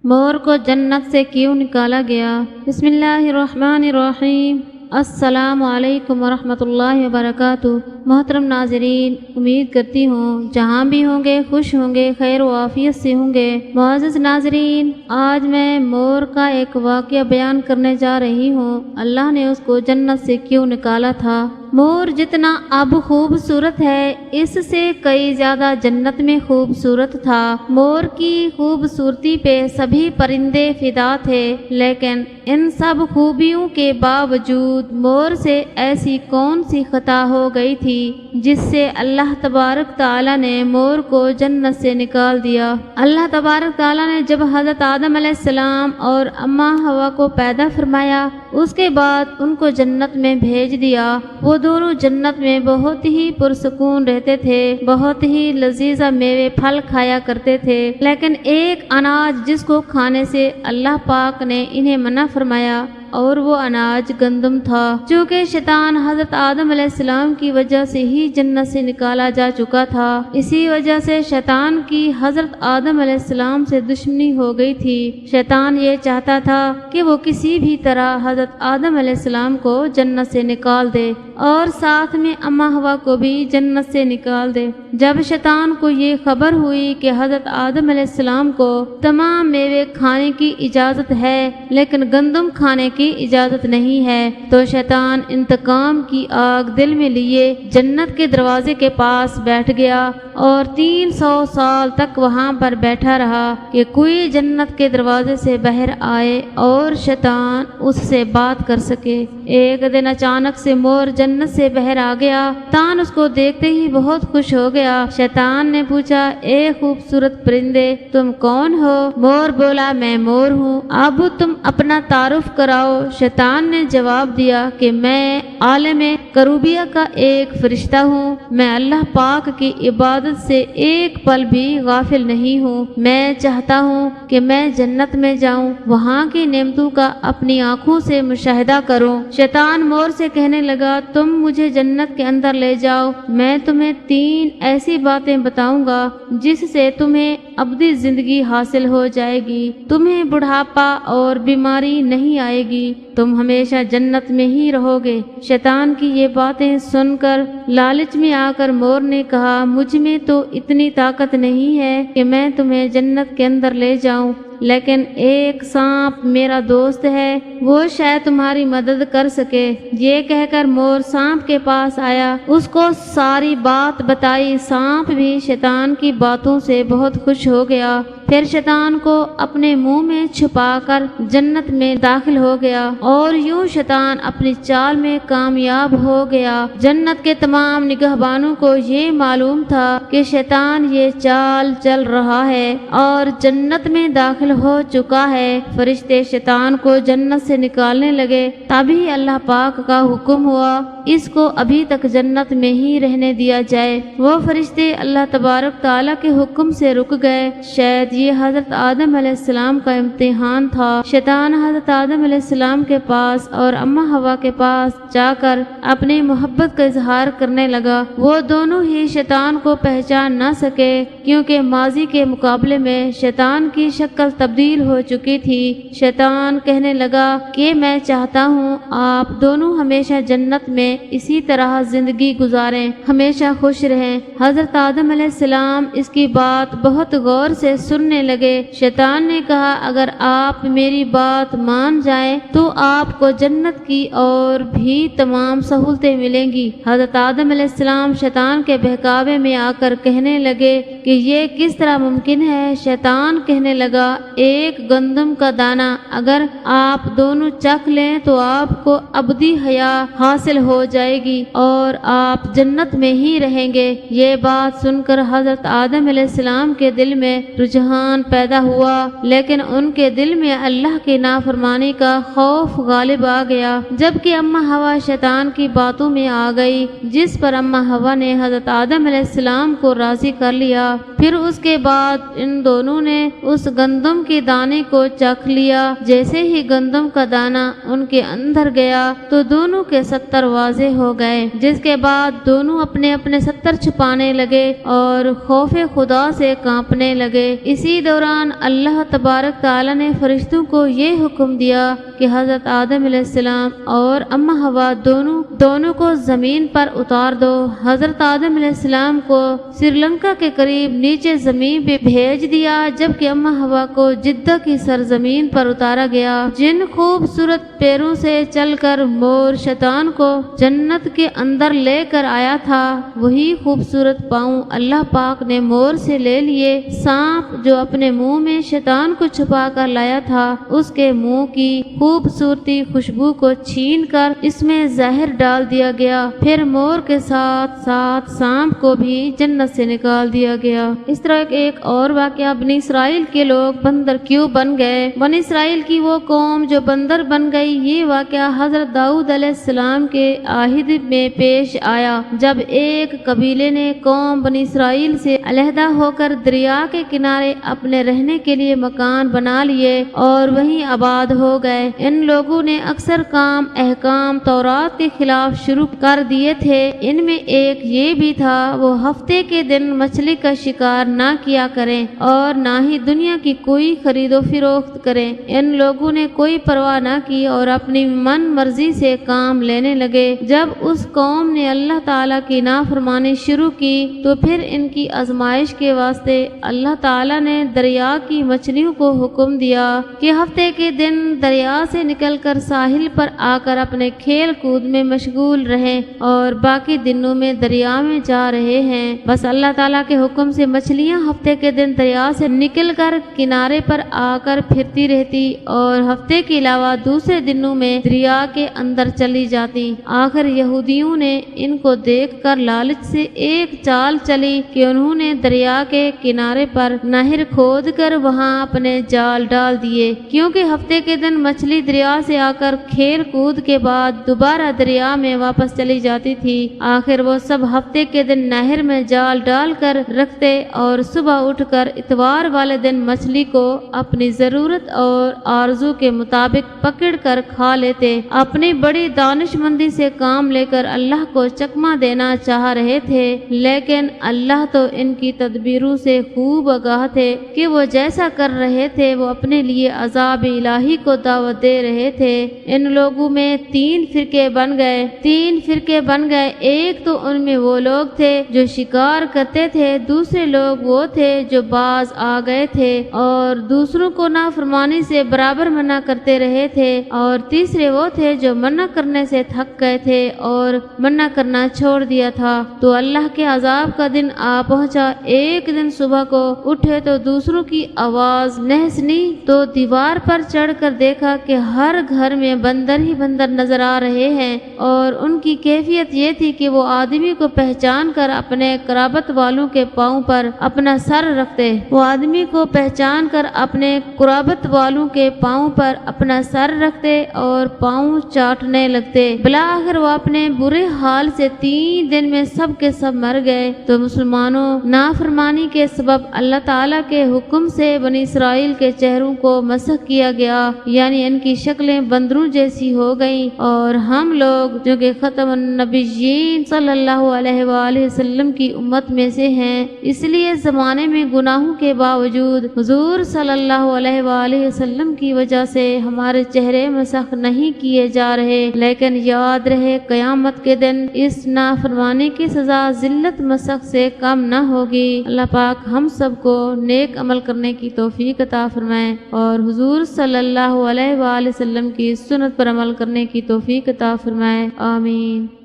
مور کو جنت سے کیوں نکالا گیا؟ بسم اللہ الرحمن الرحیم۔ السلام علیکم ورحمۃ اللہ وبرکاتہ۔ محترم ناظرین، امید کرتی ہوں جہاں بھی ہوں گے خوش ہوں گے، خیر و عافیت سے ہوں گے۔ معزز ناظرین، آج میں مور کا ایک واقعہ بیان کرنے جا رہی ہوں۔ اللہ نے اس کو جنت سے کیوں نکالا تھا۔ مور جتنا اب خوبصورت ہے، اس سے کئی زیادہ جنت میں خوبصورت تھا۔ مور کی خوبصورتی پہ سبھی پرندے فدا تھے، لیکن ان سب خوبیوں کے باوجود مور سے ایسی کون سی خطا ہو گئی تھی جس سے اللہ تبارک تعالیٰ نے مور کو جنت سے نکال دیا۔ اللہ تبارک تعالیٰ نے جب حضرت آدم علیہ السلام اور اماں حوا کو پیدا فرمایا، اس کے بعد ان کو جنت میں بھیج دیا۔ وہ دونوں جنت میں بہت ہی پرسکون رہتے تھے، بہت ہی لذیذ میوے پھل کھایا کرتے تھے، لیکن ایک اناج جس کو کھانے سے اللہ پاک نے انہیں منع فرمایا، اور وہ اناج گندم تھا۔ چونکہ شیطان حضرت آدم علیہ السلام کی وجہ سے ہی جنت سے نکالا جا چکا تھا، اسی وجہ سے شیطان کی حضرت آدم علیہ السلام سے دشمنی ہو گئی تھی۔ شیطان یہ چاہتا تھا کہ وہ کسی بھی طرح حضرت آدم علیہ السلام کو جنت سے نکال دے اور ساتھ میں اماں حوا کو بھی جنت سے نکال دے۔ جب شیطان کو یہ خبر ہوئی کہ حضرت آدم علیہ السلام کو تمام میوے کھانے کی اجازت ہے لیکن گندم کھانے کی اجازت نہیں ہے، تو شیطان انتقام کی آگ دل میں لیے جنت کے دروازے کے پاس بیٹھ گیا اور 300 سال تک وہاں پر بیٹھا رہا کہ کوئی جنت کے دروازے سے باہر آئے اور شیطان اس سے بات کر سکے۔ ایک دن اچانک سے مور جنت سے باہر آ گیا۔ شیطان اس کو دیکھتے ہی بہت خوش ہو گیا۔ شیطان نے پوچھا، اے خوبصورت پرندے، تم کون ہو؟ مور بولا، میں مور ہوں، اب تم اپنا تعارف کراؤ۔ شیطان نے جواب دیا کہ میں عالم کروبیہ کا ایک فرشتہ ہوں، میں اللہ پاک کی عبادت سے ایک پل بھی غافل نہیں ہوں۔ میں چاہتا ہوں کہ میں جنت میں جاؤں، وہاں کی نعمتوں کا اپنی آنکھوں سے مشاہدہ کروں۔ شیطان مور سے کہنے لگا، تم مجھے جنت کے اندر لے جاؤ، میں تمہیں 3 ایسی باتیں بتاؤں گا جس سے تمہیں ابدی زندگی حاصل ہو جائے گی، تمہیں بڑھاپا اور بیماری نہیں آئے گی، تم ہمیشہ جنت میں ہی رہو گے۔ شیطان کی یہ باتیں سن کر لالچ میں آ کر مور نے کہا، مجھ میں تو اتنی طاقت نہیں ہے کہ میں تمہیں جنت کے اندر لے جاؤں، لیکن ایک سانپ میرا دوست ہے، وہ شاید تمہاری مدد کر سکے۔ یہ کہہ کر مور سانپ کے پاس آیا، اس کو ساری بات بتائی۔ سانپ بھی شیطان کی باتوں سے بہت خوش ہو گیا، پھر شیطان کو اپنے منہ میں چھپا کر جنت میں داخل ہو گیا اور یوں شیطان اپنی چال میں کامیاب ہو گیا۔ جنت کے تمام نگہبانوں کو یہ معلوم تھا کہ شیطان یہ چال چل رہا ہے اور جنت میں داخل ہو چکا ہے۔ فرشتے شیطان کو جنت سے نکالنے لگے، تبھی اللہ پاک کا حکم ہوا، اس کو ابھی تک جنت میں ہی رہنے دیا جائے۔ وہ فرشتے اللہ تبارک تعالیٰ کے حکم سے رک گئے۔ شاید یہ حضرت آدم علیہ السلام کا امتحان تھا۔ شیطان حضرت آدم علیہ السلام کے پاس اور اماں حوا کے پاس جا کر اپنی محبت کا اظہار کرنے لگا۔ وہ دونوں ہی شیطان کو پہچان نہ سکے، کیونکہ ماضی کے مقابلے میں شیطان کی شکل تبدیل ہو چکی تھی۔ شیطان کہنے لگا کہ میں چاہتا ہوں آپ دونوں ہمیشہ جنت میں اسی طرح زندگی گزاریں، ہمیشہ خوش رہیں۔ حضرت آدم علیہ السلام اس کی بات بہت غور سے سننے لگے۔ شیطان نے کہا، اگر آپ میری بات مان جائیں تو آپ کو جنت کی اور بھی تمام سہولتیں ملیں گی۔ حضرت آدم علیہ السلام شیطان کے بہکاوے میں آ کر کہنے لگے کہ یہ کس طرح ممکن ہے؟ شیطان کہنے لگا، ایک گندم کا دانہ اگر آپ دونوں چکھ لیں تو آپ کو ابدی حیات حاصل ہو جائے گی اور آپ جنت میں ہی رہیں گے۔ یہ بات سن کر حضرت آدم علیہ السلام کے دل میں رجحان پیدا ہوا، لیکن ان کے دل میں اللہ کی نافرمانی کا خوف غالب آ گیا۔ جبکہ اماں حوا شیطان کی باتوں میں آ گئی، جس پر اماں حوا نے حضرت آدم علیہ السلام کو راضی کر لیا۔ پھر اس کے بعد ان دونوں نے اس گندم کے دانے کو چکھ لیا۔ جیسے ہی گندم کا دانہ ان کے اندر گیا تو دونوں کے 70 واضح واضح ہو گئے، جس کے بعد دونوں اپنے اپنے ستر چھپانے لگے اور خوف خدا سے کانپنے لگے۔ اسی دوران اللہ تبارک تعالیٰ نے فرشتوں کو یہ حکم دیا کہ حضرت آدم علیہ السلام اور اماں حوا دونوں کو زمین پر اتار دو۔ حضرت آدم علیہ السلام کو سری لنکا کے قریب نیچے زمین پہ بھیج دیا، جبکہ اماں حوا کو جدہ کی سرزمین پر اتارا گیا۔ جن خوبصورت پیروں سے چل کر مور شیطان کو جنت کے اندر لے کر آیا تھا، وہی خوبصورت پاؤں اللہ پاک نے مور سے لے لیے۔ سانپ جو اپنے منہ میں شیطان کو چھپا کر لایا تھا، اس کے منہ کی خوبصورتی خوشبو کو چھین کر اس میں زہر ڈال دیا گیا، پھر مور کے ساتھ ساتھ سانپ کو بھی جنت سے نکال دیا گیا۔ اس طرح ایک اور واقعہ، بنی اسرائیل کے لوگ بندر کیوں بن گئے؟ بنی اسرائیل کی وہ قوم جو بندر بن گئی، یہ واقعہ حضرت داؤد علیہ السلام کے عہد میں پیش آیا، جب ایک قبیلے نے قوم بنی اسرائیل سے علیحدہ ہو کر دریا کے کنارے اپنے رہنے کے لیے مکان بنا لیے اور وہیں آباد ہو گئے۔ ان لوگوں نے اکثر کام احکام تورات کے خلاف شروع کر دیے تھے۔ ان میں ایک یہ بھی تھا، وہ ہفتے کے دن مچھلی کا شکار نہ کیا کریں اور نہ ہی دنیا کی کوئی خرید و فروخت کریں۔ ان لوگوں نے کوئی پرواہ نہ کی اور اپنی من مرضی سے کام لینے لگے۔ جب اس قوم نے اللہ تعالیٰ کی نافرمانی شروع کی تو پھر ان کی آزمائش کے واسطے اللہ تعالیٰ نے دریا کی مچھلیوں کو حکم دیا کہ ہفتے کے دن دریا سے نکل کر ساحل پر آ کر اپنے کھیل کود میں مشغول رہیں اور باقی دنوں میں دریا میں جا رہے ہیں۔ بس اللہ تعالیٰ کے حکم سے مچھلیاں ہفتے کے دن دریا سے نکل کر کنارے پر آ کر پھرتی رہتی اور ہفتے کے علاوہ دوسرے دنوں میں دریا کے اندر چلی جاتی۔ آخر یہودیوں نے ان کو دیکھ کر لالچ سے ایک چال چلی کہ انہوں نے دریا کے کنارے پر نہر کھود کر وہاں اپنے جال ڈال دیے، کیونکہ ہفتے کے دن مچھلی دریا سے آ کر کھیل کود کے بعد دوبارہ دریا میں واپس چلی جاتی تھی۔ آخر وہ سب ہفتے کے دن نہر میں جال ڈال کر رکھتے اور صبح اٹھ کر اتوار والے دن مچھلی کو اپنی ضرورت اور آرزو کے مطابق پکڑ کر کھا لیتے۔ اپنی بڑی دانش مندی سے کام لے کر اللہ کو چکمہ دینا چاہ رہے تھے، لیکن اللہ تو ان کی تدبیروں سے خوب آگاہ تھے کہ وہ جیسا کر رہے تھے وہ اپنے لیے عذاب الہی کو دعوت دے رہے تھے۔ ان لوگوں میں تین فرقے بن گئے۔ ایک تو ان میں وہ لوگ تھے جو شکار کرتے تھے، دوسرے لوگ وہ تھے جو باز آ گئے تھے اور دوسروں کو نافرمانی سے برابر منع کرتے رہے تھے، اور تیسرے وہ تھے جو منع کرنے سے تھک گئے تھے اور منع کرنا چھوڑ دیا تھا۔ تو اللہ کے عذاب کا دن آ پہنچا۔ ایک دن صبح کو اٹھے تو دوسروں کی آواز نہ سنی تو دیوار پر چڑھ کر دیکھا کہ ہر گھر میں بندر ہی بندر نظر آ رہے ہیں، اور ان کی کیفیت یہ تھی کہ وہ آدمی کو پہچان کر اپنے قرابت والوں کے پاؤں پر اپنا سر رکھتے اور پاؤں چاٹنے لگتے۔ بلاخر وہ اپنے برے حال سے 3 دن میں سب کے سب مر گئے۔ تو مسلمانوں، نافرمانی کے سبب اللہ تعالیٰ کے حکم سے بنی اسرائیل کے چہروں کو مسخ کیا گیا، یعنی ان کی شکلیں بندروں جیسی ہو گئیں، اور ہم لوگ جو کہ ختم النبیین صلی اللہ علیہ وآلہ وسلم کی امت میں سے ہیں، اس لیے زمانے میں گناہوں کے باوجود حضور صلی اللہ علیہ وآلہ وسلم کی وجہ سے ہمارے چہرے مسخ نہیں کیے جا رہے، لیکن یاد رہے قیامت کے دن اس نافرمانی کی سزا ذلت مسخ سے کم نہ ہوگی۔ اللہ پاک ہم سب کو نیک عمل کرنے کی توفیق عطا فرمائے اور حضور صلی اللہ علیہ وآلہ وسلم کی سنت پر عمل کرنے کی توفیق عطا فرمائے، آمین۔